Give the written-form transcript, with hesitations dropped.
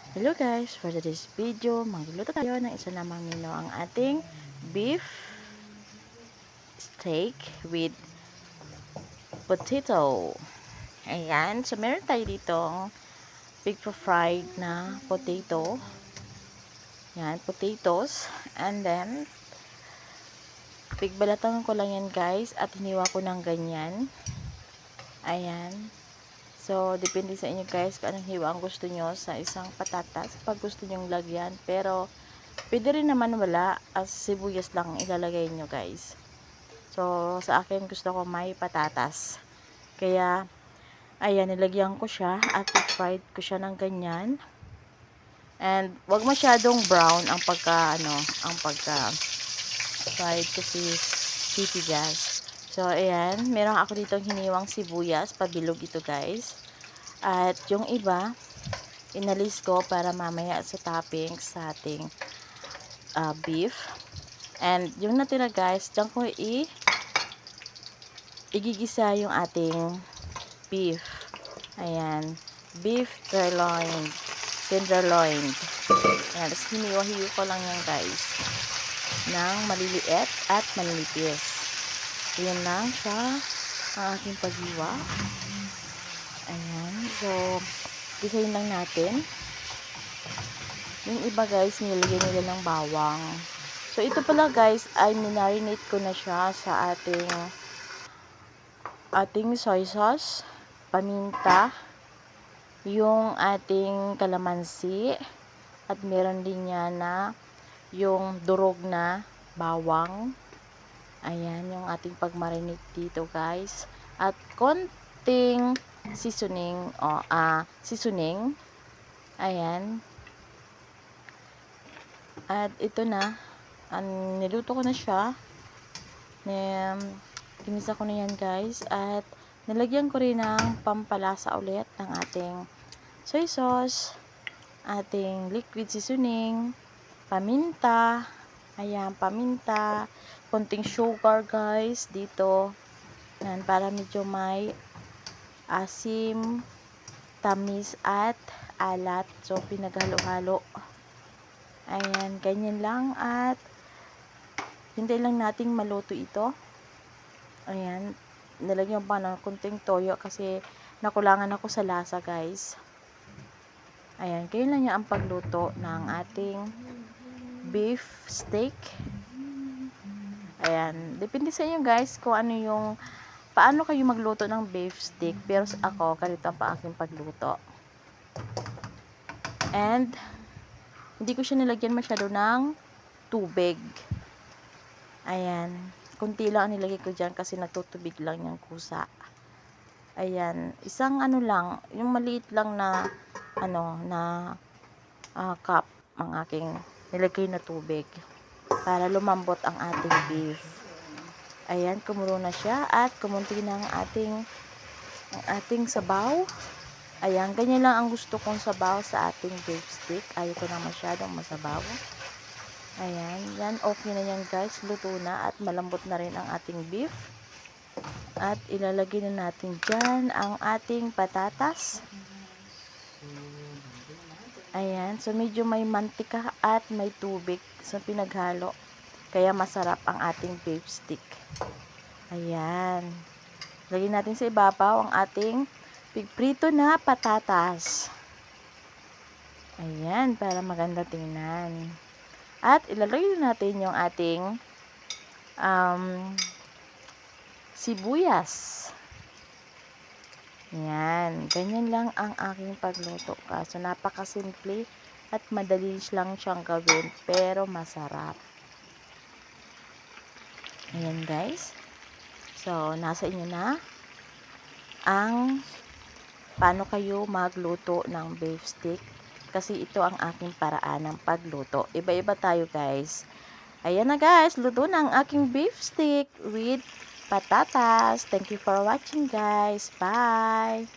Hello guys, for today's video, magluluto tayo ng isa namang menu ang ating beef steak with potato. Ayan, so meron tayo ditong big fried na potato. Yan, potatoes. And then, bigbalatan ko lang yan guys at hiniwa ko ng ganyan. Ayan. So, depende sa inyo guys kung anong hiwa ang gusto nyo sa isang patatas. Pag gusto nyong lagyan. Pero, pwede rin naman wala. As sibuyas lang ilalagay nyo guys. So, sa akin gusto ko may patatas. Kaya, ayan, nilagyan ko siya at fried ko siya ng ganyan. And, wag masyadong brown ang pagka fried kasi titigas. So, ayan, meron ako ditong hiniwang sibuyas, pabilog ito guys. At yung iba, inalis ko para mamaya sa toppings sa ating beef. And yung natira guys, dyan ko igigisa yung ating beef. Ayan, beef tenderloin. Ayan, tapos hiniwa-hiwa ko lang yan guys ng maliliit at maninipis. Ayan lang siya ang aking paghiwa. Ayan, so gisahin lang natin. Yung iba guys, nilagyan nila ng bawang. So ito pala guys, ay minarinate ko na siya sa ating soy sauce, paminta, yung ating kalamansi, at meron din niya na yung durog na bawang. Ayan, yung ating pagmarinate dito guys. At konting seasoning. Ayan. At ito na. Niluto ko na siya. Ginisa ko na yan guys. At nilagyan ko rin ng pampalasa ulit ng ating soy sauce, ating liquid seasoning, paminta. Ayan, paminta. Konting sugar guys dito. Yan, para medyo may asim, tamis at alat. So, pinaghalo-halo. Ayan, ganyan lang. At hintay lang nating maluto ito. Ayan, nilagyan pa ng konting toyo kasi nakulangan ako sa lasa guys. Ayan, ganyan lang yan ang pagluto ng ating beef steak. Ayan, depende sa inyo guys kung ano yung paano kayo magluto ng beef steak. Pero ako, ganito pa aking pagluto. And hindi ko siya nilagyan masyado ng tubig. Ayan, kunti lang ang nilagay ko dyan kasi natutubig lang yung kusa. Ayan, isang lang, yung maliit lang na cup ang aking nilagay na tubig para lumambot ang ating beef. Ayan, kumulo na siya at kumunti na ang ating sabaw. Ayan, ganyan lang ang gusto kong sabaw sa ating beef steak. Ayoko na masyadong masabaw. Ayan, yan, okay na yan guys. Luto na at malambot na rin ang ating beef. At ilalagay na natin dyan ang ating patatas. Ayan, so medyo may mantika at may tubig sa pinaghalo. Kaya masarap ang ating beef steak. Ayan. Lagyan natin sa ibabaw ang ating prito na patatas. Ayan, para maganda tingnan. At ilalagay natin yung ating sibuyas. Yan, ganyan lang ang aking pagluto. Kaso napakasimple at madali lang siyang gawin pero masarap. Ayan guys. So, nasa inyo na ang paano kayo magluto ng beef steak. Kasi ito ang aking paraan ng pagluto. Iba-iba tayo guys. Ayan na guys, luto na ang aking beef steak with patatas. Thank you for watching guys. Bye!